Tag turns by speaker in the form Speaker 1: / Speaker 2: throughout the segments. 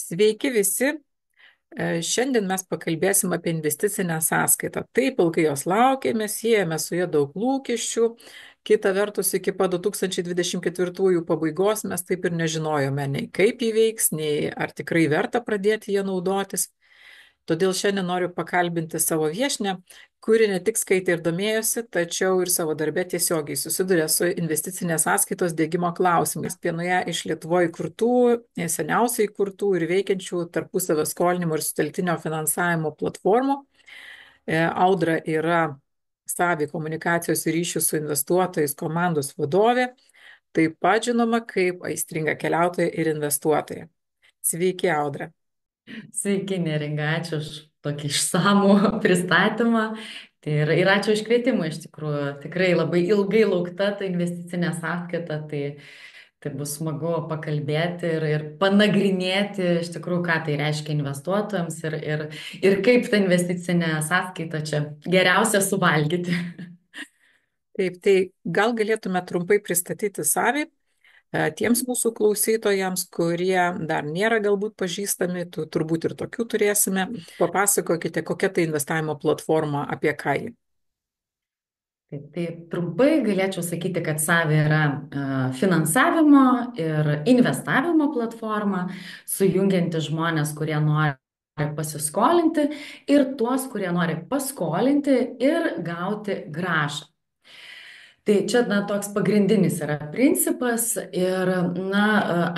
Speaker 1: Sveiki visi. Šiandien mes pakalbėsim apie investicinę sąskaitą. Taip ilgai jos laukėme, siejame su ja daug lūkesčių. Kita vertus, iki pat 2024 pabaigos mes taip ir nežinojome nei kaip jį veiks, nei ar tikrai verta pradėti ją naudotis. Todėl šiandien noriu pakalbinti savo viešnią, kuri ne tik skaitė ir domėjosi, tačiau ir savo darbę tiesiogiai susiduria su investicinės sąskaitos dėgymo klausimais. Vienoje iš Lietuvoje įkurtų, seniausiai įkurtų ir veikiančių tarpusavio skolinimo ir sutelktinio finansavimo platformų. Audra yra Savi komunikacijos ir ryšių su investuotojais komandos vadovė, taip pat žinoma kaip aistringa keliautoja ir investuotoja. Sveiki, Audra.
Speaker 2: Sveiki, neringa, ačiū už tokį išsamų pristatymą. Ir ačiū už kvietimą, iš tikrųjų. Tikrai labai ilgai laukta ta investicinė sąskaita, tai bus smagu pakalbėti ir panagrinėti iš tikrųjų, ką tai reiškia investuotojams ir kaip tą investicinę sąskaitą čia geriausia suvalgyti.
Speaker 1: Taip, tai gal galėtume trumpai pristatyti Savi tiems mūsų klausytojams, kurie dar nėra galbūt pažįstami, turbūt ir tokių turėsime. Papasakokite, kokia tai investavimo platforma, apie ką ji.
Speaker 2: Tai trumpai galėčiau sakyti, kad Savi yra finansavimo ir investavimo platforma, sujungianti žmonės, kurie nori pasiskolinti ir tuos, kurie nori paskolinti ir gauti grąžą. Tai čia, toks pagrindinis yra principas ir,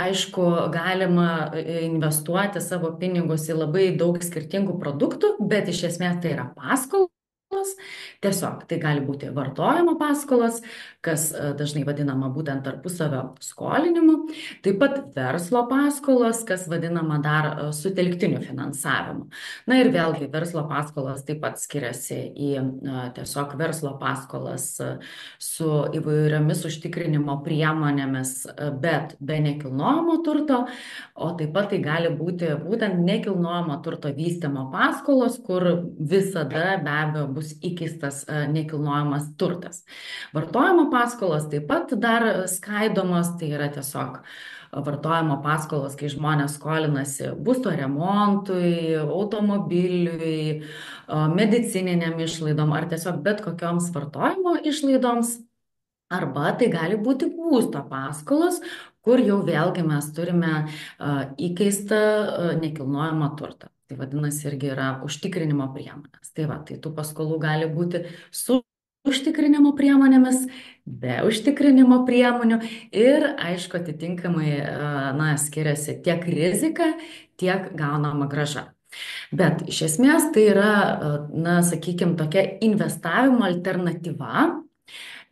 Speaker 2: aišku, galima investuoti savo pinigus į labai daug skirtingų produktų, bet iš esmės tai yra paskolos. Tiesiog tai gali būti vartojimo paskolos, kas dažnai vadinama būtent tarpusavio skolinimu, taip pat verslo paskolos, kas vadinama dar sutelktiniu finansavimu. Na ir vėlgi verslo paskolos taip pat skiriasi į tiesiog verslo paskolas su įvairiomis užtikrinimo priemonėmis, bet be nekilnojamo turto, o taip pat tai gali būti būtent nekilnojamo turto vystymo paskolos, kur visada be abejo bus įkeistas nekilnojamas turtas. Vartojimo paskolos taip pat dar skaidomos, tai yra tiesiog vartojimo paskolos, kai žmonės skolinasi būsto remontui, automobiliui, medicininiam išlaidom ar tiesiog bet kokioms vartojimo išlaidoms. Arba tai gali būti būsto paskolos, kur jau vėlgi mes turime įkeistą nekilnojamą turtą. Tai vadinasi, irgi yra užtikrinimo priemonės. Tai tų paskolų gali būti su užtikrinimo priemonėmis, be užtikrinimo priemonių ir, aišku, atitinkamai, skiriasi tiek rizika, tiek gaunama grąža. Bet iš esmės tai yra, sakykime, tokia investavimo alternatyva.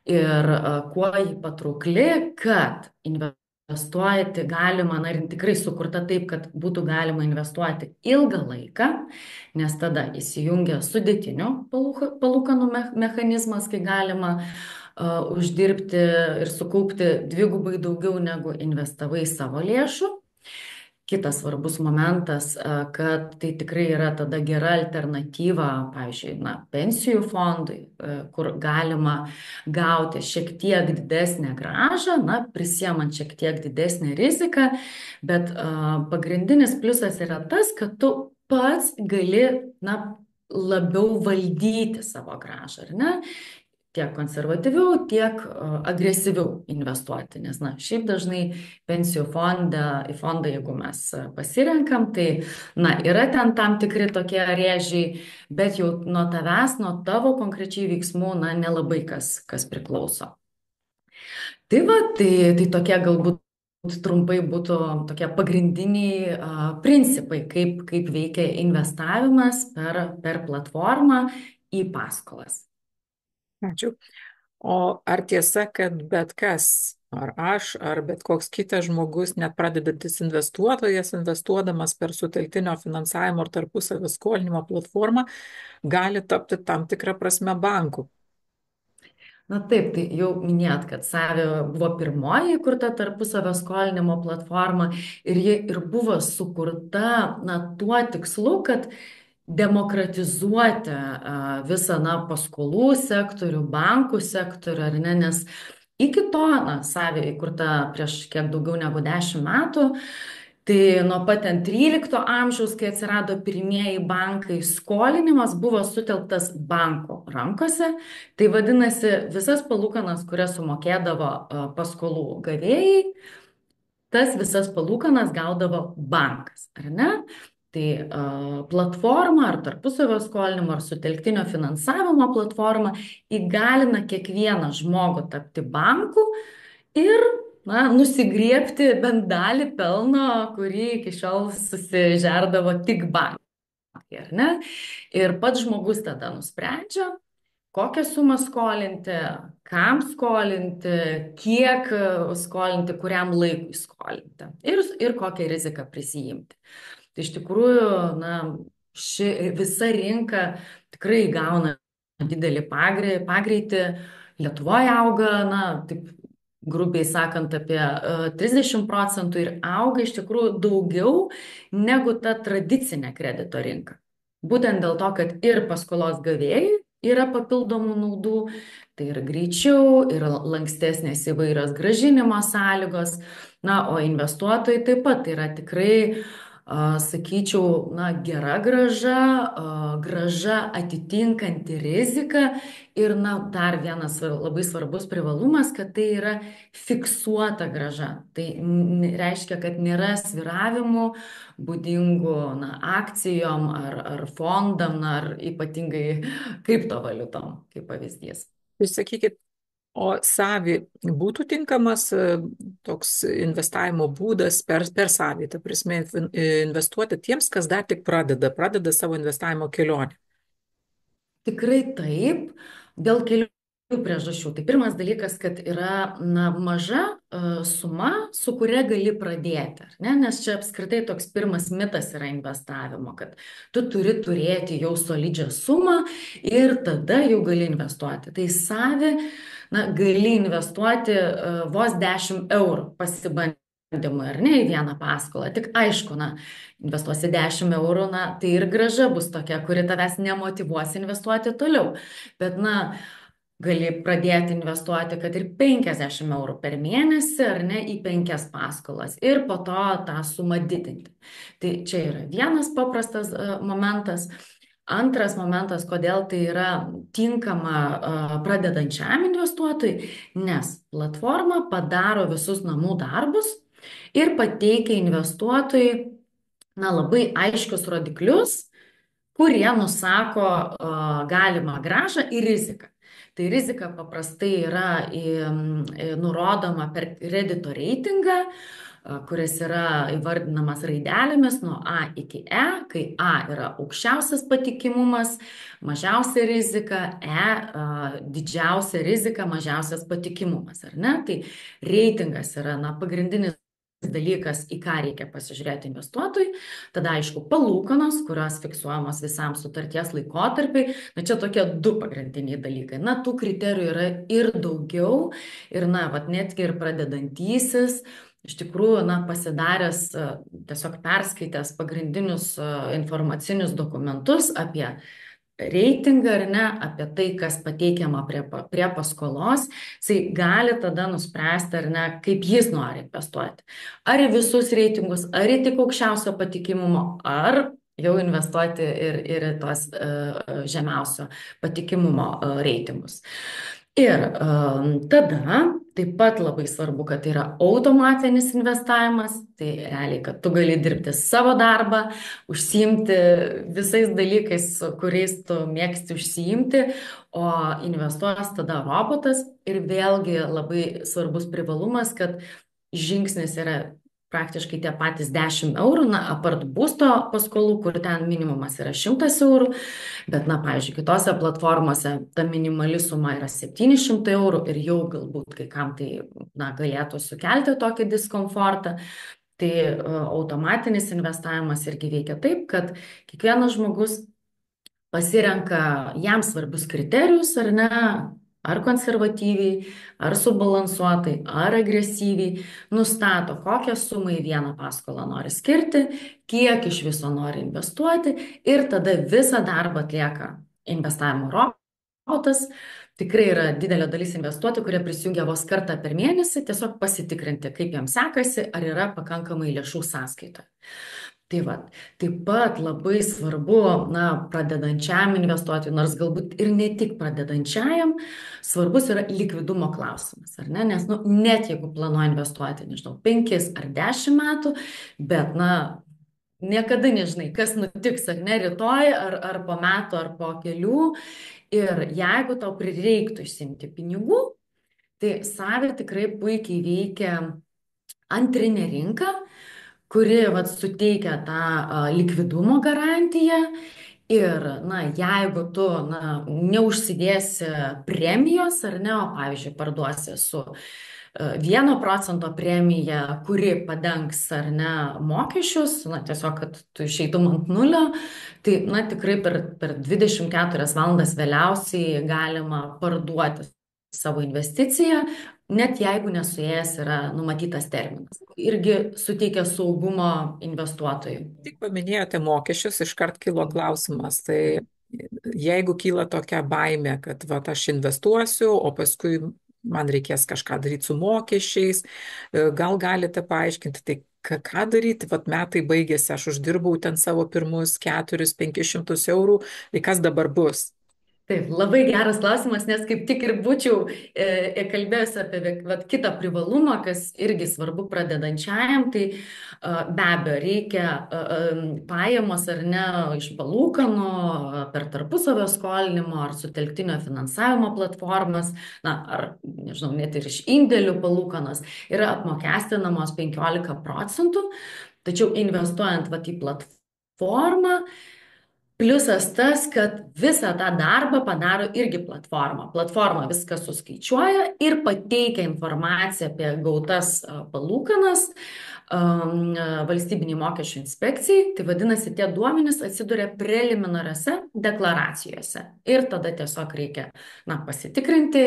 Speaker 2: Ir kuo ji patraukli, kad investuoti galima, ir tikrai sukurta taip, kad būtų galima investuoti ilgą laiką, nes tada įsijungia sudėtinių palūkanų mechanizmas, kai galima uždirbti ir sukaupti dvigubai daugiau negu investavai savo lėšų. Kitas svarbus momentas, kad tai tikrai yra tada gera alternatyva, pavyzdžiui, pensijų fondui, kur galima gauti šiek tiek didesnę grąžą, prisiemant šiek tiek didesnę riziką, bet pagrindinis pliusas yra tas, kad tu pats gali, labiau valdyti savo grąžą, ar ne? Tiek konservatyviau, tiek agresyviau investuoti, nes, šiaip dažnai pensijų fondą, jeigu mes pasirenkam, tai, yra ten tam tikri tokie rėžiai, bet jau nuo tavęs, nuo tavo konkrečiai veiksmų, nelabai kas priklauso. Tai tokie galbūt trumpai būtų tokie pagrindiniai principai, kaip veikia investavimas per platformą į paskolas.
Speaker 1: Ačiū. O ar tiesa, kad bet kas, ar aš, ar bet koks kitas žmogus, net pradedantis investuotojas, investuodamas per sutelktinio finansavimo ar tarpusavio skolinimo platformą, gali tapti tam tikrą prasme banku?
Speaker 2: Taip, tai jau minėjot, kad Savi buvo pirmoji įkurta tarpusavio skolinimo platforma ir ji ir buvo sukurta, tuo tikslu, kad demokratizuoti visą, paskolų sektorių, bankų sektorių, ar ne, nes iki to, Savi įkurta prieš kiek daugiau negu 10 metų, Tai nuo pat 13 amžiaus, kai atsirado pirmieji bankai, skolinimas buvo sutelktas banko rankose. Tai vadinasi, visas palūkanas, kurias sumokėdavo paskolų gavėjai, tas visas palūkanas gaudavo bankas, ar ne? Tai platforma ar tarpusavio skolinimo ar sutelktinio finansavimo platforma įgalina kiekvieną žmogų tapti banku ir nusigriebti bent dalį pelno, kurį iki šiol susižerdavo tik bankai, ar ne? Ir pats žmogus tada nusprendžia, kokią sumą skolinti, kam skolinti, kiek skolinti, kuriam laikui skolinti ir kokią riziką prisijimti. Tai iš tikrųjų, ši visa rinka tikrai gauna didelį pagreitį. Lietuvoje auga, taip grubiai sakant, apie 30% ir auga iš tikrųjų daugiau negu ta tradicinė kredito rinka. Būtent dėl to, kad ir paskolos gavėjai yra papildomų naudų, tai yra greičiau, yra lankstesnės įvairios grąžinimo sąlygos, o investuotojai taip pat tai yra tikrai, sakyčiau, gera grąža, grąža atitinkanti riziką ir, dar vienas labai svarbus privalumas, kad tai yra fiksuota grąža. Tai reiškia, kad nėra svyravimų būdingų, akcijom ar fondam, ar ypatingai kriptovaliutom, kaip pavyzdys.
Speaker 1: Tai sakykit, o savi būtų tinkamas toks investavimo būdas per savį, ta prasme, investuoti tiems, kas dar tik pradeda savo investavimo kelionę?
Speaker 2: Tikrai taip, dėl kelių priežasčių. Tai pirmas dalykas, kad yra maža suma, su kuria gali pradėti, ar ne? Nes čia apskritai toks pirmas mitas yra investavimo, kad tu turi turėti jau solidžią sumą ir tada jau gali investuoti. Tai savi, gali investuoti vos 10 eurų pasibandymui, ar ne, į vieną paskolą. Tik aišku, investuosi 10 eurų, tai ir grąža bus tokia, kuri tavęs nemotyvuos investuoti toliau. Bet, gali pradėti investuoti, kad ir 50 eurų per mėnesį, ar ne, į 5 paskolas ir po to tą sumą didinti. Tai čia yra vienas paprastas momentas. Antras momentas, kodėl tai yra tinkama pradedančiam investuotojui, nes platforma padaro visus namų darbus ir pateikia investuotojui labai aiškius rodiklius, kurie nusako galimą grąžą ir riziką. Tai rizika paprastai yra nurodoma per kredito reitingą, kuris yra įvardinamas raidelėmis nuo A iki E, kai A yra aukščiausias patikimumas, mažiausia rizika, didžiausia rizika, mažiausias patikimumas, ar ne? Tai reitingas yra pagrindinis dalykas, į ką reikia pasižiūrėti investuotojui. Tada, aišku, palūkanos, kurios fiksuojamos visam sutarties laikotarpiai. Čia tokie du pagrindiniai dalykai. Tų kriterijų yra ir daugiau. Ir, netgi ir pradedantysis, iš tikrųjų, pasidaręs, tiesiog perskaitęs pagrindinius informacinius dokumentus apie reitingą, ar ne, apie tai, kas pateikiama prie paskolos, jisai gali tada nuspręsti, ar ne, kaip jis nori investuoti. Ar į visus reitingus, ar į tik aukščiausio patikimumo, ar jau investuoti ir į tos žemiausio patikimumo reitingus. Ir tada taip pat labai svarbu, kad tai yra automatinis investavimas, tai realiai, kad tu gali dirbti savo darbą, užsiimti visais dalykais, kuriais tu mėgsti užsiimti, o investuos tada robotas. Ir vėlgi labai svarbus privalumas, kad žingsnis yra praktiškai tie patys 10 eurų, apart būsto paskolų, kur ten minimumas yra 100 eurų, bet, pavyzdžiui, kitose platformose ta minimali suma yra 700 eurų ir jau galbūt kai kam tai, galėtų sukelti tokį diskomfortą. Tai automatinis investavimas irgi veikia taip, kad kiekvienas žmogus pasirenka jam svarbius kriterijus, ar ne, ar konservatyviai, ar subalansuotai, ar agresyviai, nustato, kokią sumą į vieną paskolą nori skirti, kiek iš viso nori investuoti ir tada visą darbą atlieka investavimo robotas. Tikrai yra didelė dalis investuotojų, kurie prisijungia vos kartą per mėnesį, tiesiog pasitikrinti, kaip jiems sekasi, ar yra pakankamai lėšų sąskaitoje. Tai va, taip pat labai svarbu, na, pradedančiam investuotojui, nors galbūt ir ne tik pradedančiajam, svarbus yra likvidumo klausimas, ar ne? Nes, nu, net jeigu planuoja investuoti, nežinau, 5 ar 10 metų, bet, na, niekada nežinai, kas nutiks, ar ne, rytoj, ar po metų, ar po kelių. Ir jeigu tau prireiktų išsimti pinigų, tai Savi tikrai puikiai veikia antrinė rinka, kuri vat, suteikia tą likvidumo garantiją. Ir, na, jeigu tu, na, neužsidėsi premijos, ar ne, o, pavyzdžiui, parduosi su 1% premija, kuri padengs, ar ne, mokesčius, na, tiesiog, kad tu išeitum ant nulio, tai, na, tikrai per 24 valandas vėliausiai galima parduoti savo investiciją, net jeigu nesuėjęs yra numatytas terminas. Irgi suteikia saugumo investuotojui.
Speaker 1: Tik paminėjote mokesčius, iškart kilo klausimas. Tai jeigu kyla tokia baimė, kad va, aš investuosiu, o paskui man reikės kažką daryti su mokesčiais, gal galite paaiškinti, tai ką daryti, vat metai baigėsi, aš uždirbau ten savo pirmus 400-500 eurų, tai kas dabar bus?
Speaker 2: Taip, labai geras klausimas, nes kaip tik ir būčiau kalbėjęs apie vat, kitą privalumą, kas irgi svarbu pradedančiajam, tai be abejo reikia pajamos ar ne iš palūkanų, per tarpusavio skolinimo ar sutelktinio finansavimo platformas, na, ar, nežinau, net ir iš indėlių palūkanos yra apmokestinamos 15%, tačiau investuojant vat, į platformą, pliusas tas, kad visą tą darbą padaro irgi platforma. Platforma viską suskaičiuoja ir pateikia informaciją apie gautas palūkanas valstybiniai mokesčių inspekcijai. Tai vadinasi, tie duomenys atsiduria preliminariose deklaracijose. Ir tada tiesiog reikia, na, pasitikrinti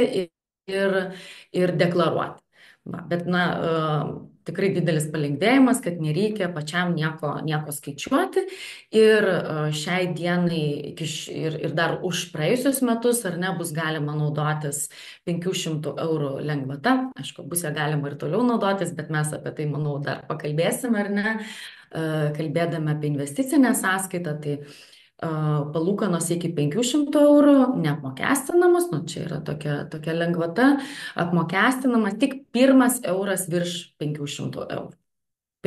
Speaker 2: ir deklaruoti. Va, bet, na, tikrai didelis palengvėjimas, kad nereikia pačiam nieko skaičiuoti. Ir šiai dienai ir dar už praėjusius metus, ar ne, bus galima naudotis 500 eurų lengvata. Aišku, bus ją galima ir toliau naudotis, bet mes apie tai, manau, dar pakalbėsime, ar ne, kalbėdami apie investicinę sąskaitą. Tai palūkanos iki 500 eurų neapmokestinamos, nu čia yra tokia lengvata, apmokestinamas tik pirmas euras virš 500 eurų,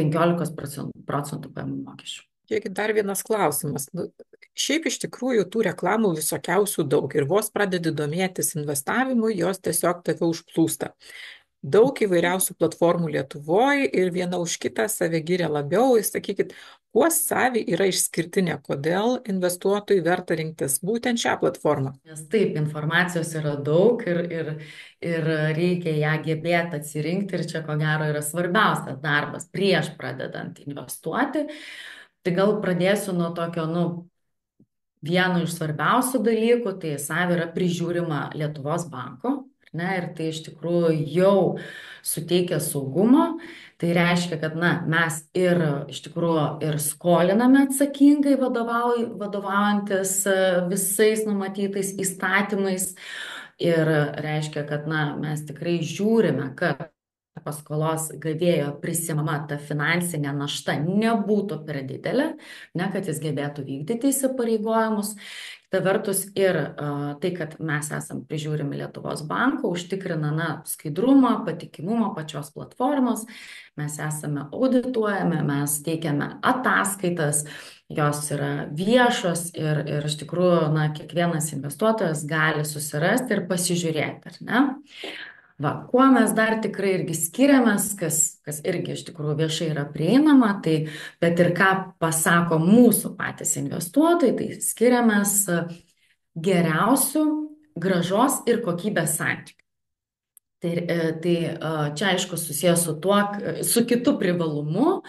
Speaker 2: 15% pajamų mokesčių.
Speaker 1: Kiek dar vienas klausimas. Nu, šiaip iš tikrųjų tų reklamų visokiausių daug ir vos pradedi domėtis investavimu, jos tiesiog tave užplūsta. Daug įvairiausių platformų Lietuvoje ir viena už kitą save giria labiau. Sakykit, kuo Savi yra išskirtinė, kodėl investuotojui verta rinktis būtent šią platformą?
Speaker 2: Nes taip, informacijos yra daug ir reikia ją gebėti atsirinkti ir čia ko gero yra svarbiausias darbas prieš pradedant investuoti. Tai gal pradėsiu nuo tokio, nu, vieno iš svarbiausių dalykų, tai Savi yra prižiūrima Lietuvos banko. Ne, ir tai iš tikrųjų jau suteikia saugumo. Tai reiškia, kad, na, mes ir iš tikrųjų ir skoliname atsakingai vadovaujantis visais numatytais įstatymais. Ir reiškia, kad, na, mes tikrai žiūrime, kad paskolos gavėjo prisimama ta finansinė našta nebūtų per didelė, ne, kad jis gebėtų vykdyti įsipareigojimus. Ta vertus ir tai, kad mes esam prižiūrimi Lietuvos banko, užtikrina, na, skaidrumą, patikimumą pačios platformos, mes esame audituojami, mes teikiame ataskaitas, jos yra viešos ir iš tikrųjų, na, kiekvienas investuotojas gali susirasti ir pasižiūrėti, ar ne? Va, kuo mes dar tikrai irgi skiriamės, kas irgi iš tikrųjų viešai yra prieinama, tai, bet ir ką pasako mūsų patys investuotojai, tai skiriamės geriausių grąžos ir kokybės santykių. Tai čia aišku susijęs su kitu privalumu,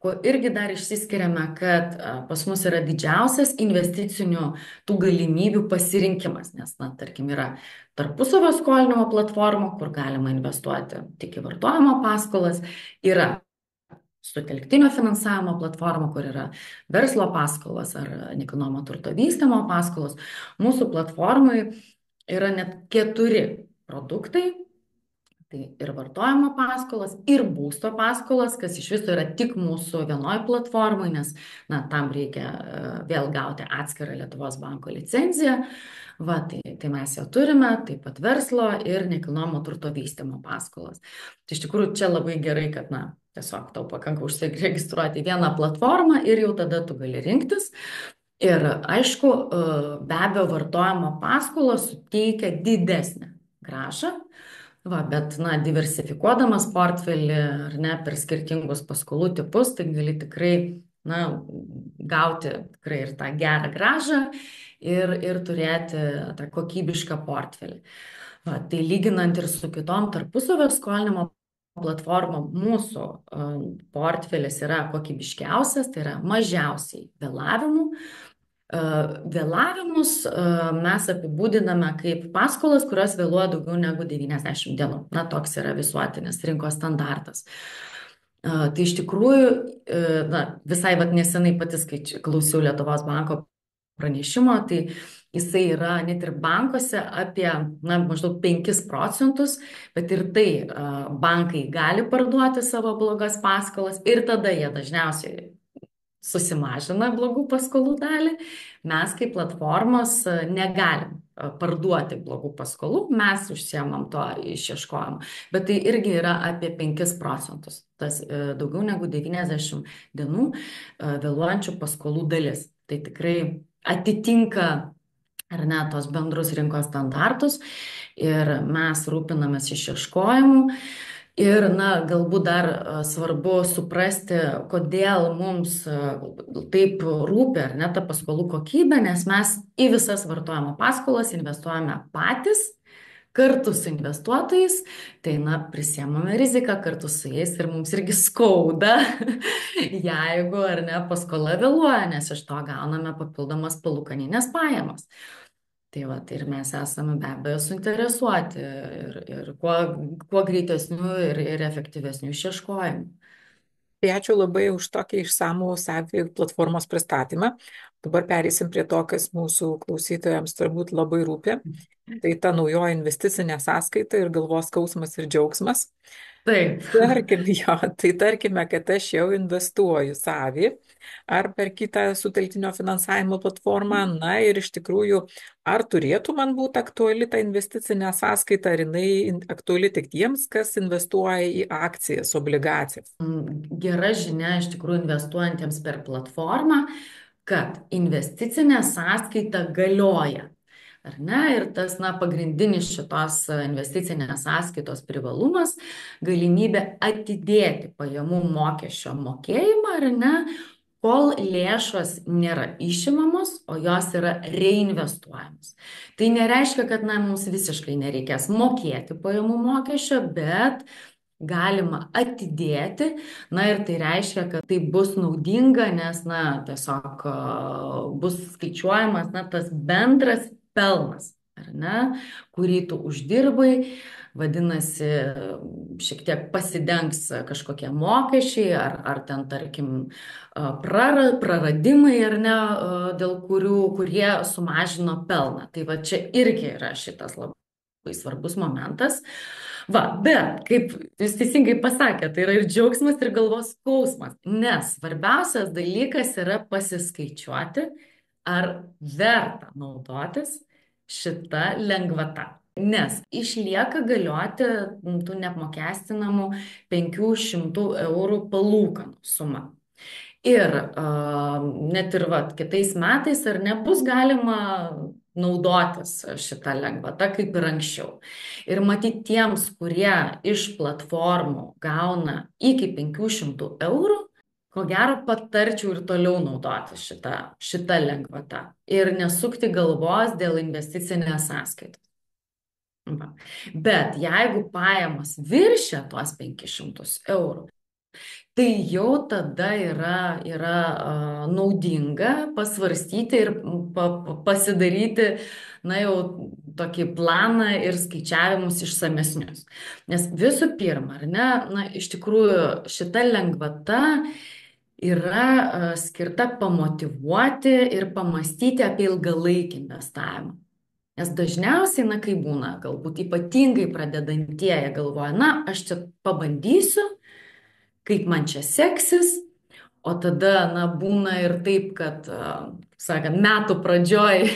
Speaker 2: kuo irgi dar išsiskiriame, kad pas mus yra didžiausias investicinių tų galimybių pasirinkimas, nes, na, tarkim, yra tarpusavio skolinimo platforma, kur galima investuoti tik į vartojimo paskolas, yra sutelktinio finansavimo platforma, kur yra verslo paskolos ar nekilnojamo turto vystymo paskolos. Mūsų platformai yra net 4 produktai. Tai ir vartojimo paskolas, ir būsto paskolas, kas iš viso yra tik mūsų vienoj platformai, nes tam reikia vėl gauti atskirą Lietuvos banko licenciją. Tai mes ją turime, taip pat verslo ir nekilnojamo turto vystymo paskolas. Tai iš tikrųjų čia labai gerai, kad tiesiog tau pakanka užsiregistruoti į vieną platformą ir jau tada tu gali rinktis. Ir aišku, be abejo, vartojimo paskolos suteikia didesnę grąžą. Bet, diversifikuodamas portfelį ar ne per skirtingus paskolų tipus, tai gali tikrai, gauti tikrai ir tą gerą grąžą ir turėti tą kokybišką portfelį. Tai lyginant ir su kitom tarpusavio skolinimo platformom, mūsų portfelis yra kokybiškiausias, tai yra mažiausiai vėlavimų. Vėlavimus mes apibūdiname kaip paskolas, kurios vėluoja daugiau negu 90 dienų. Toks yra visuotinis rinkos standartas. Tai iš tikrųjų, visai nesenai pati klausiau Lietuvos banko pranešimo, tai jisai yra net ir bankuose apie maždaug 5%, bet ir tai bankai gali parduoti savo blogas paskolas ir tada jie dažniausiai susimažina blogų paskolų dalį. Mes kaip platformos negalim parduoti blogų paskolų, mes užsiemam to išieškojimu, bet tai irgi yra apie 5%, tas daugiau negu 90 dienų vėluojančių paskolų dalis. Tai tikrai atitinka ar ne tos bendrus rinkos standartus ir mes rūpinamės išieškojimu. Ir galbūt dar svarbu suprasti, kodėl mums taip rūpi ar ne ta paskolų kokybė, nes mes į visas vartojimo paskolas investuojame patys, kartu su investuotojais, tai prisiemame riziką kartu su jais ir mums irgi skauda, jeigu ar ne paskola vėluoja, nes iš to gauname papildomas palūkaninės pajamas. Tai ir mes esame be abejo suinteresuoti ir kuo greitesnių ir efektyvesnių išieškojimų.
Speaker 1: Tai ačiū labai už tokį išsamų Savi platformos pristatymą. Dabar pereisim prie to, kas mūsų klausytojams turbūt labai rūpi. Tai ta naujoji investicinė sąskaita ir galvos skausmas ir džiaugsmas.
Speaker 2: Taip.
Speaker 1: Tarkime, kad aš jau investuoju Savi ar per kitą sutelktinio finansavimo platformą. Ir iš tikrųjų, ar turėtų man būti aktuali ta investicinė sąskaita, ar jinai aktuali tik tiems, kas investuoja į akcijas, obligacijas?
Speaker 2: Gera žinia iš tikrųjų investuojantiems per platformą, kad investicinė sąskaita galioja. Ar ne? Ir tas pagrindinis šitos investicinės sąskaitos privalumas - galimybė atidėti pajamų mokesčio mokėjimą, ar ne, kol lėšos nėra išimamos, o jos yra reinvestuojamos. Tai nereiškia, kad mums visiškai nereikės mokėti pajamų mokesčio, bet galima atidėti, ir tai reiškia, kad tai bus naudinga, nes, tiesiog bus skaičiuojamas, tas bendras pelnas, ar ne, kurį tu uždirbai, vadinasi, šiek tiek pasidengs kažkokie mokesčiai, ar ten, tarkim, praradimai, ar ne, dėl kurie sumažino pelną. Tai čia irgi yra šitas labai svarbus momentas. Bet, kaip jūs teisingai pasakėte, tai yra ir džiaugsmas, ir galvos skausmas, nes svarbiausias dalykas yra pasiskaičiuoti, ar verta naudotis šita lengvata. Nes išlieka galioti tų neapmokestinamų 500 eurų palūkanų suma. Ir net ir kitais metais ar nebus galima naudotis šitą lengvatą kaip ir anksčiau. Ir matyti tiems, kurie iš platformų gauna iki 500 eurų, ko gero patarčiau ir toliau naudoti šitą lengvatą ir nesukti galvos dėl investicinės sąskaitos. Bet jeigu pajamos viršia tuos 500 eurų, tai jau tada yra naudinga pasvarstyti ir pasidaryti, jau tokį planą ir skaičiavimus išsamesnius. Nes visų pirma, ar ne, iš tikrųjų šita lengvata yra skirta pamotyvuoti ir pamastyti apie ilgalaikį investavimą. Nes dažniausiai, na, kai būna, galbūt ypatingai pradedantieji galvoja, na, aš čia pabandysiu, kaip man čia seksis, o tada, na, būna ir taip, kad, sakant, metų pradžioj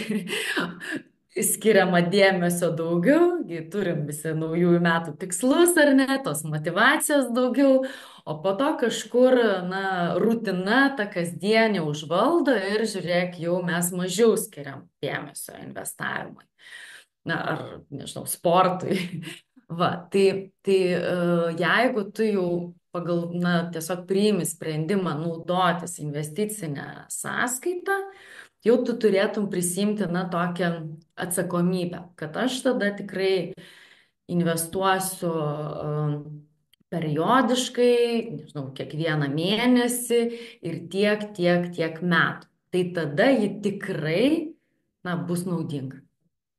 Speaker 2: skiriama dėmesio daugiau, gi turim visi naujųjų metų tikslus ar ne, tos motivacijos daugiau, o po to kažkur, na, rutina, ta kasdienė užvaldo ir žiūrėk, jau mes mažiau skiriam dėmesio investavimui. Na, ar, nežinau, sportui. Va, jeigu tu jau pagal, na, tiesiog priimi sprendimą naudotis investicinę sąskaitą, jau tu turėtum prisimti, na, tokią atsakomybę, kad aš tada tikrai investuosiu periodiškai, nežinau, kiekvieną mėnesį ir tiek metų. Tai tada ji tikrai, na, bus naudinga.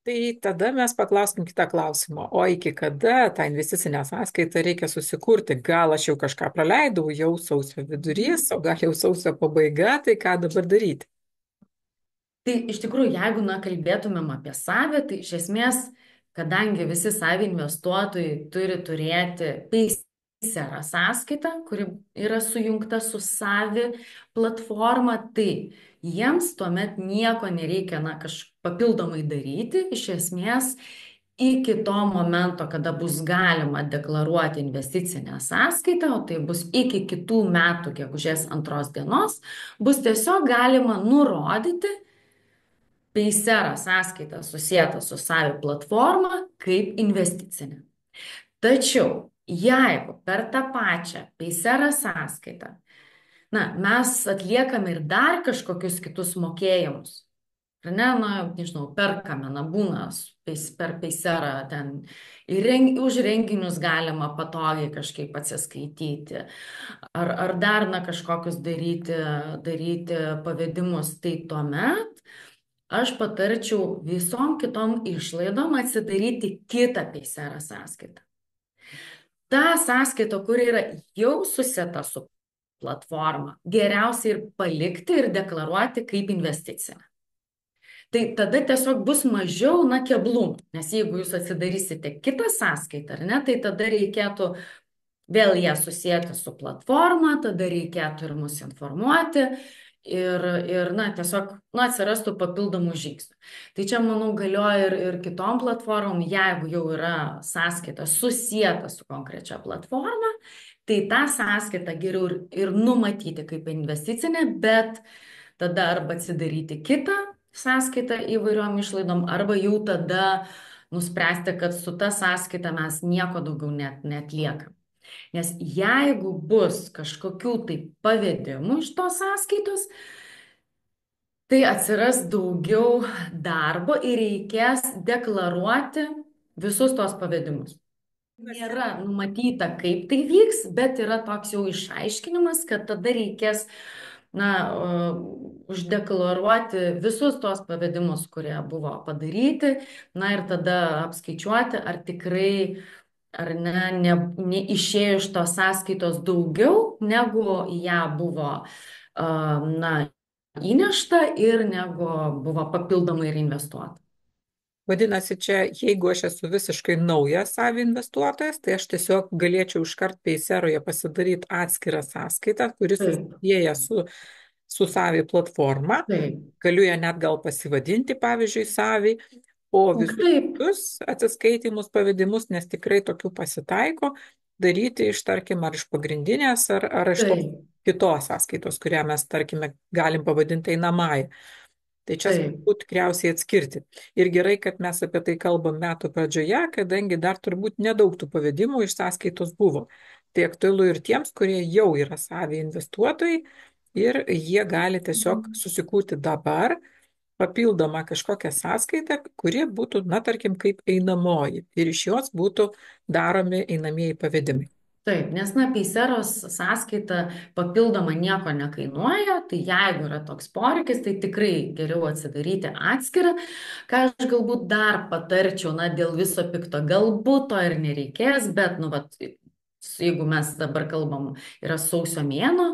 Speaker 1: Tai tada mes paklauskim kitą klausimą. O iki kada tą investicinę sąskaitą reikia susikurti? Gal aš jau kažką praleidau, jau sausio vidurys, o gal jau sausio pabaiga, tai ką dabar daryti?
Speaker 2: Tai iš tikrųjų, jeigu, na, kalbėtumėm apie savį, tai iš esmės, kadangi visi savi investuotojai turi turėti Paysera sąskaitą, kuri yra sujungta su savi platforma, tai jiems tuomet nieko nereikia, na, papildomai daryti. Iš esmės, iki to momento, kada bus galima deklaruoti investicinę sąskaitą, o tai bus iki kitų metų gegužės 2 dienos, bus tiesiog galima nurodyti Paysera sąskaita susijęta su savi platforma kaip investicinė. Tačiau, jeigu per tą pačią Paysera sąskaitą, na, mes atliekame ir dar kažkokius kitus mokėjimus, ar ne, na, nežinau, perkame, na, būna per Payserą ten už renginius galima patogiai kažkaip atsiskaityti, ar dar, na, kažkokius daryti pavedimus, tai tuomet aš patarčiau visom kitom išlaidom atsidaryti kitą Paysera sąskaitą. Ta sąskaita, kuri yra jau susieta su platforma, geriausia ir palikti ir deklaruoti kaip investicinę. Tai tada tiesiog bus mažiau, na, keblumų, nes jeigu jūs atsidarysite kitą sąskaitą, ar ne, tai tada reikėtų vėl ją susijęti su platforma, tada reikėtų ir mus informuoti. Ir na, tiesiog, na, atsirastų papildomų žingsnių. Tai čia, manau, galioja ir kitom platformom, jeigu jau yra sąskaita susijęta su konkrečia platforma, tai tą sąskaitą geriau ir numatyti kaip investicinę, bet tada arba atsidaryti kitą sąskaitą įvairiom išlaidom, arba jau tada nuspręsti, kad su ta sąskaita mes nieko daugiau netliekam. Nes jeigu bus kažkokių tai pavedimų iš tos sąskaitos, tai atsiras daugiau darbo ir reikės deklaruoti visus tos pavedimus. Nėra numatyta, kaip tai vyks, bet yra toks jau išaiškinimas, kad tada reikės, na, uždeklaruoti visus tos pavedimus, kurie buvo padaryti, na ir tada apskaičiuoti, ar tikrai ar neišėjo iš tos sąskaitos daugiau, negu į ją buvo, na, įnešta ir negu buvo papildomai ir investuota.
Speaker 1: Vadinasi, čia, jeigu aš esu visiškai naujas savi investuotojas, tai aš tiesiog galėčiau iškart Payseroje pasidaryti atskirą sąskaitą, kuris susijęja su savi platforma.
Speaker 2: Taip.
Speaker 1: Galiu ją net gal pasivadinti, pavyzdžiui, savi, o visus kitus atsiskaitimus, pavedimus, nes tikrai tokių pasitaiko, daryti iš, tarkim, ar iš pagrindinės, ar iš tos kitos sąskaitos, kurią mes, tarkime, galim pavadinti einamąją. Tai čia svarbu tikriausiai atskirti. Ir gerai, kad mes apie tai kalbam metų pradžioje, kadangi dar turbūt nedaug tų pavedimų iš sąskaitos buvo. Tai aktualu ir tiems, kurie jau yra savi investuotojai ir jie gali tiesiog susikurti dabar papildomą kažkokią sąskaitą, kuri būtų, na, tarkim, kaip einamoji. Ir iš jos būtų daromi einamieji pavedimai.
Speaker 2: Taip, nes, na, Payseros sąskaita papildoma nieko nekainuoja, tai jeigu yra toks poreikis, tai tikrai geriau atsidaryti atskirą. Ką aš galbūt dar patarčiau, na, dėl viso pikto, galbūt to ir nereikės, bet, nu, vat, jeigu mes dabar kalbam, yra sausio mėnuo,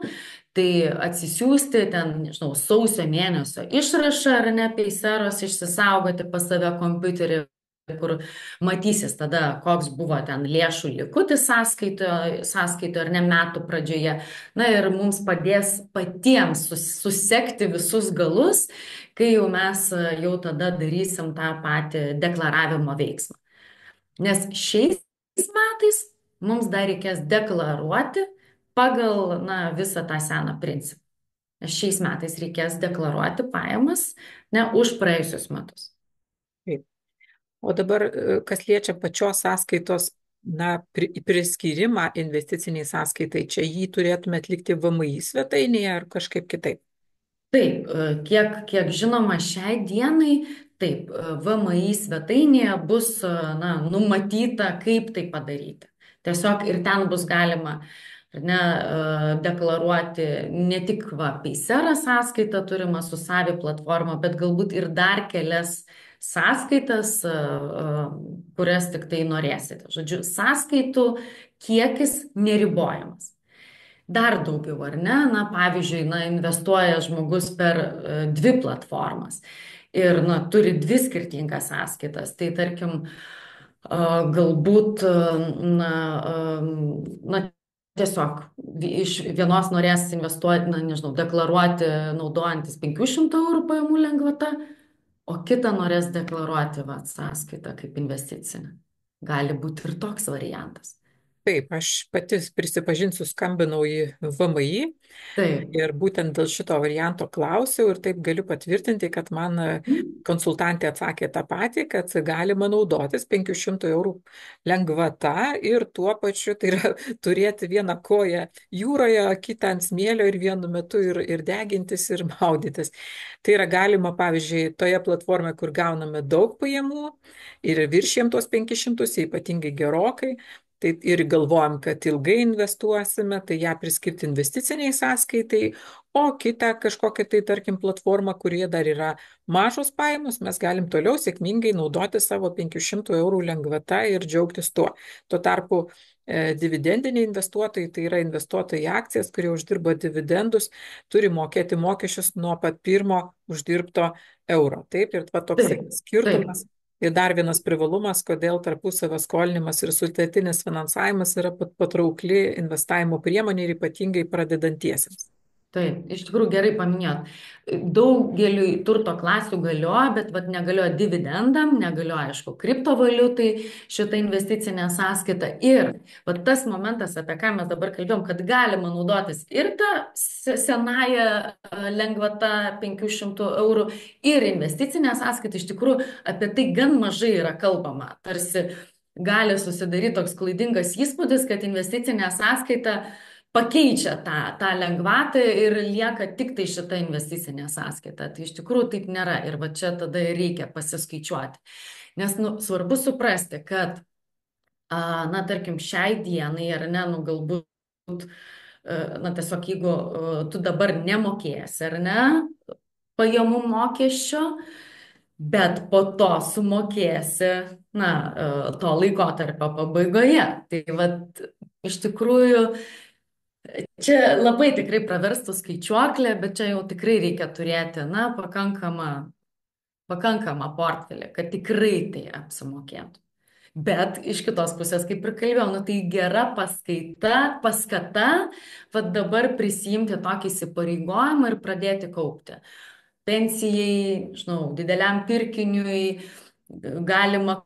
Speaker 2: Tai atsisiųsti ten, nežinau, sausio mėnesio išrašą ar ne, peiseros išsisaugoti pas save kompiuterį, kur matysis tada, koks buvo ten lėšų likutis sąskaito ar ne metų pradžioje. Na ir mums padės patiems susekti visus galus, kai jau mes jau tada darysim tą patį deklaravimo veiksmą. Nes šiais metais mums dar reikės deklaruoti pagal, na, visą tą seną principą. Nes šiais metais reikės deklaruoti pajamas, ne, už praėjusius metus.
Speaker 1: Taip. O dabar, kas liečia pačios sąskaitos, na, priskyrimą investiciniai sąskaitai, čia jį turėtume atlikti VMI svetainėje ar kažkaip kitaip?
Speaker 2: Taip, kiek žinoma šiai dienai, taip, VMI svetainėje bus, na, numatyta, kaip tai padaryti. Tiesiog ir ten bus galima, ar ne, deklaruoti ne tik Paysera sąskaitą turimą su Savi platforma, bet galbūt ir dar kelias sąskaitas, kurias tik tai norėsite. Žodžiu, sąskaitų kiekis neribojamas. Dar daugiau, ar ne? Na, pavyzdžiui, na, investuoja žmogus per dvi platformas ir, na, turi dvi skirtingas sąskaitas. Tai, tarkim, galbūt, na, tiesiog iš vienos norės investuoti, na, nežinau, deklaruoti naudojantis 500 eurų pajamų lengvata, o kitą norės deklaruoti, sąskaitą kaip investicinę. Gali būti ir toks variantas.
Speaker 1: Taip, aš pati prisipažinsiu, skambinau į VMI
Speaker 2: Taip.
Speaker 1: ir būtent dėl šito varianto klausiau ir taip galiu patvirtinti, kad man konsultantė atsakė tą patį, kad galima naudotis 500 eurų lengvata ir tuo pačiu tai yra turėti vieną koją jūroje, kitą ant smėlio ir vienu metu ir degintis ir maudytis. Tai yra galima, pavyzdžiui, toje platformoje, kur gauname daug pajamų ir viršėm tuos 500, ypatingai gerokai. Tai ir galvojam, kad ilgai investuosime, tai ją priskirti investiciniai sąskaitai, o kitą kažkokią tai, tarkim, platformą, kurie dar yra mažos pajamos, mes galim toliau sėkmingai naudoti savo 500 eurų lengvata ir džiaugtis tuo. Tuo tarpu dividendiniai investuotojai, tai yra investuotojai į akcijas, kurie uždirba dividendus, turi mokėti mokesčius nuo pat pirmo uždirbto euro. Taip, ir va toks
Speaker 2: Taip, taip.
Speaker 1: skirtumas. Ir dar vienas privalumas, kodėl tarpusavio skolinimas ir sutelktinis finansavimas yra patraukli investavimo priemonė ir ypatingai pradedantiesiems.
Speaker 2: Taip, iš tikrųjų gerai paminėjot. Daugeliui turto klasių galioja, bet negalioja dividendam, negalioja, aišku, kriptovaliutai šitą investicinę sąskaitą. Ir tas momentas, apie ką mes dabar kalbėjom, kad galima naudotis ir tą senąją lengvatą 500 eurų ir investicinę sąskaitą, iš tikrųjų apie tai gan mažai yra kalbama. Tarsi gali susidaryti toks klaidingas įspūdis, kad investicinė sąskaita pakeičia tą lengvatą ir lieka tik tai šita investicinė sąskaita. Tai iš tikrųjų taip nėra ir va čia tada reikia pasiskaičiuoti. Nes, nu, svarbu suprasti, kad, na, tarkim, šiai dienai, ar ne, nu, galbūt, na, tiesiog jeigu tu dabar nemokėsi, ar ne, pajamų mokesčio, bet po to sumokėsi, na, to laikotarpio pabaigoje. Tai vat, iš tikrųjų, čia labai tikrai praverstų skaičiuoklė, bet čia jau tikrai reikia turėti, na, pakankamą portfelį, kad tikrai tai apsimokėtų. Bet iš kitos pusės, kaip ir kalbėjau, nu, tai gera paskata, vad dabar prisijimti tokį įsipareigojimą ir pradėti kaupti. Pensijai, žinau, dideliam pirkiniui, galima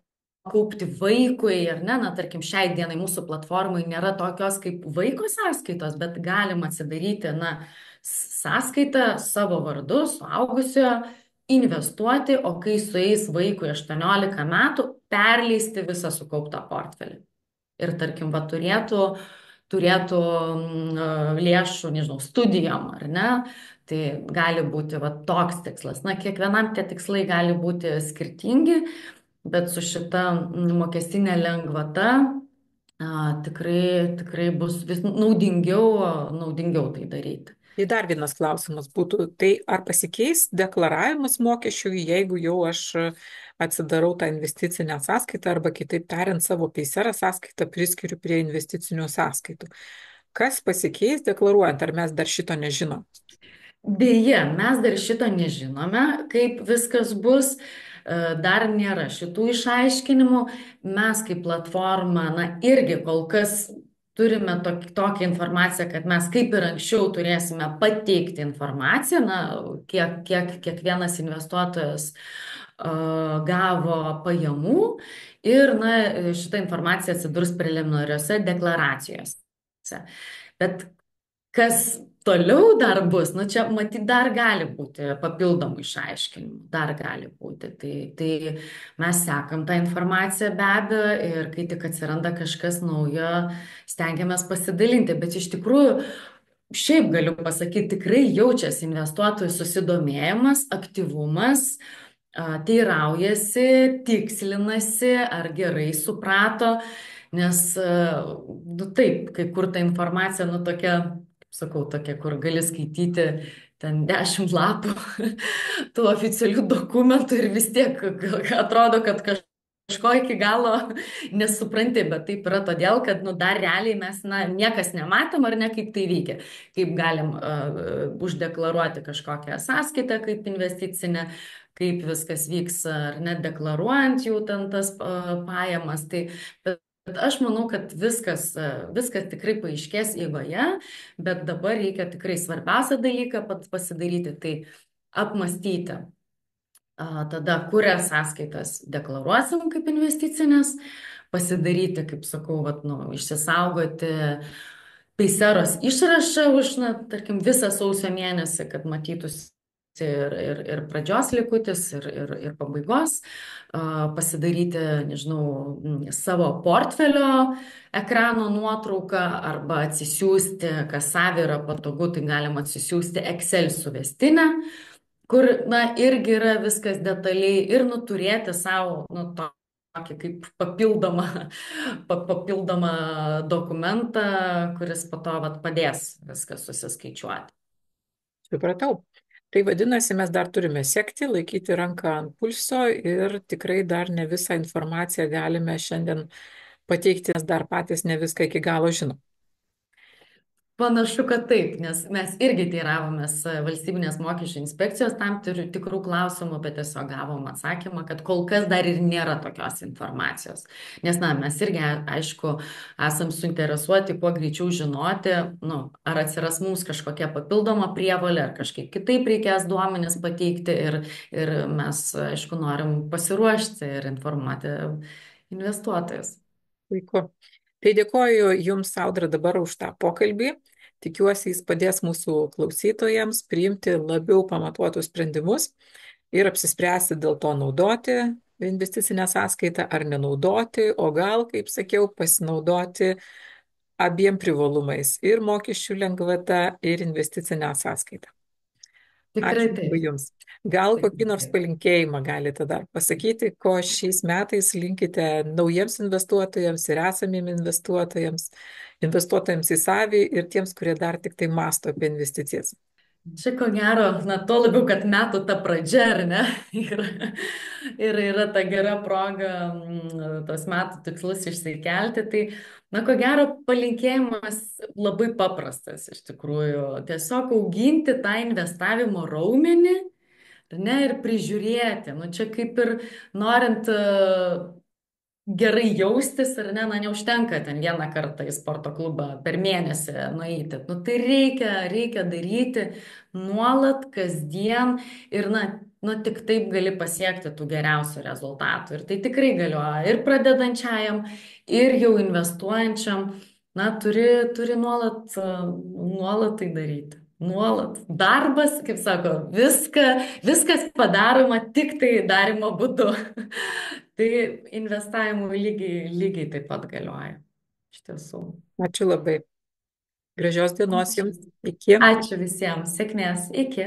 Speaker 2: kaupti vaikui, ar ne, na, tarkim, šiai dienai mūsų platformai nėra tokios kaip vaiko sąskaitos, bet galima atsidaryti, na, sąskaitą savo vardu, suaugusiojo, investuoti, o kai sueis vaikui 18 metų, perleisti visą sukauptą portfelį. Ir, tarkim, va, turėtų lėšų, nežinau, studijom, ar ne, tai gali būti va, toks tikslas. Na, kiekvienam tie tikslai gali būti skirtingi, bet su šita mokestinė lengvata tikrai bus vis naudingiau tai daryti.
Speaker 1: Tai dar vienas klausimas būtų, tai ar pasikeis deklaravimas mokesčių, jeigu jau aš atsidarau tą investicinę sąskaitą arba kitaip tariant savo Paysera sąskaitą priskiriu prie investicinių sąskaitų. Kas pasikeis deklaruojant, ar mes dar šito nežinom?
Speaker 2: Deja, mes dar šito nežinome, kaip viskas bus. Dar nėra šitų išaiškinimų. Mes kaip platforma, na, irgi kol kas turime tokią informaciją, kad mes kaip ir anksčiau turėsime pateikti informaciją, na, kiek kiekvienas investuotojas gavo pajamų ir, na, šita informacija atsidurs preliminariose deklaracijose. Bet kas toliau dar bus, nu čia matyt dar gali būti papildomų išaiškinimų, dar gali būti. Tai mes sekam tą informaciją be abejo ir kai tik atsiranda kažkas naujo, stengiamės pasidalinti. Bet iš tikrųjų, šiaip galiu pasakyti, tikrai jaučiasi investuotojų susidomėjimas, aktyvumas, teiraujasi, tikslinasi, ar gerai suprato, nes, nu taip, kai kur ta informacija, nu tokia, sakau, tokia, kur gali skaityti ten 10 lapų tų oficialių dokumentų ir vis tiek atrodo, kad kažko iki galo nesupranti, bet taip yra todėl, kad nu, dar realiai mes, na, niekas nematom ar ne kaip tai veikia, kaip galim uždeklaruoti kažkokią sąskaitą kaip investicinę, kaip viskas vyks ar net deklaruojant jau ten tas pajamas. Bet aš manau, kad viskas tikrai paaiškės eigoje, bet dabar reikia tikrai svarbiausią dalyką pasidaryti, tai apmastyti tada, kurias sąskaitas deklaruosim kaip investicinės, pasidaryti, kaip sakau, vat, nu, išsisaugoti Payseros išrašą už, na, tarkim, visą sausio mėnesį, kad matytųsi ir pradžios likutis, ir pabaigos, pasidaryti, nežinau, savo portfelio ekrano nuotrauką arba atsisiųsti, kas savi yra patogu, tai galima atsisiųsti Excel suvestinę, kur, na, irgi yra viskas detaliai ir nuturėti savo, nu, tokį kaip papildomą dokumentą, kuris po to vat, padės viską susiskaičiuoti.
Speaker 1: Supratau. Tai vadinasi, mes dar turime sekti, laikyti ranką ant pulso ir tikrai dar ne visą informaciją galime šiandien pateikti, nes dar patys ne viską iki galo žinom.
Speaker 2: Panašu, kad taip, nes mes irgi teiravomės valstybinės mokesčių inspekcijos tam tikrų klausimų, bet tiesiog gavom atsakymą, kad kol kas dar ir nėra tokios informacijos. Nes, na, mes irgi, aišku, esam suinteresuoti kuo greičiau žinoti, nu, ar atsiras mums kažkokia papildoma prievolė, ar kažkaip kitaip reikės duomenis pateikti ir mes, aišku, norim pasiruošti ir informuoti investuotojus.
Speaker 1: Puiku. Tai dėkoju Jums, Audra, dabar už tą pokalbį. Tikiuosi, jis padės mūsų klausytojams priimti labiau pamatuotus sprendimus ir apsispręsti dėl to naudoti investicinę sąskaitą ar nenaudoti, o gal, kaip sakiau, pasinaudoti abiem privalumais - ir mokesčių lengvata, ir investicinę sąskaitą.
Speaker 2: Tikrai
Speaker 1: Ačiū labai
Speaker 2: taip.
Speaker 1: Jums. Gal kokį nors
Speaker 2: Taip.
Speaker 1: palinkėjimą galite dar pasakyti, ko šiais metais linkite naujiems investuotojams ir esamiems investuotojams į savį ir tiems, kurie dar tik tai masto apie investicijas.
Speaker 2: Čia ko gero, na, tuo labiau, kad metų ta pradžia, ar ne? Ir yra ta gera proga tos metų tikslus išsikelti. Tai, na, ko gero, palinkėjimas labai paprastas iš tikrųjų. Tiesiog auginti tą investavimo raumenį, ar ne, ir prižiūrėti. Nu, čia kaip ir norint gerai jaustis, ar ne, na, neužtenka ten vieną kartą į sporto klubą per mėnesį nueiti. Nu, tai reikia daryti nuolat, kasdien ir, na, nu, tik taip gali pasiekti tų geriausių rezultatų. Ir tai tikrai galioja ir pradedančiajam, ir jau investuojančiam. Na, turi nuolat tai daryti. Nuolat. Darbas, kaip sako, viskas padaroma tik tai darimo būdu. Tai investavimui lygiai taip pat galioja. Iš tiesų.
Speaker 1: Ačiū labai. Gražios dienos
Speaker 2: Ačiū.
Speaker 1: Jums. Iki.
Speaker 2: Ačiū visiems. Sėkmės. Iki.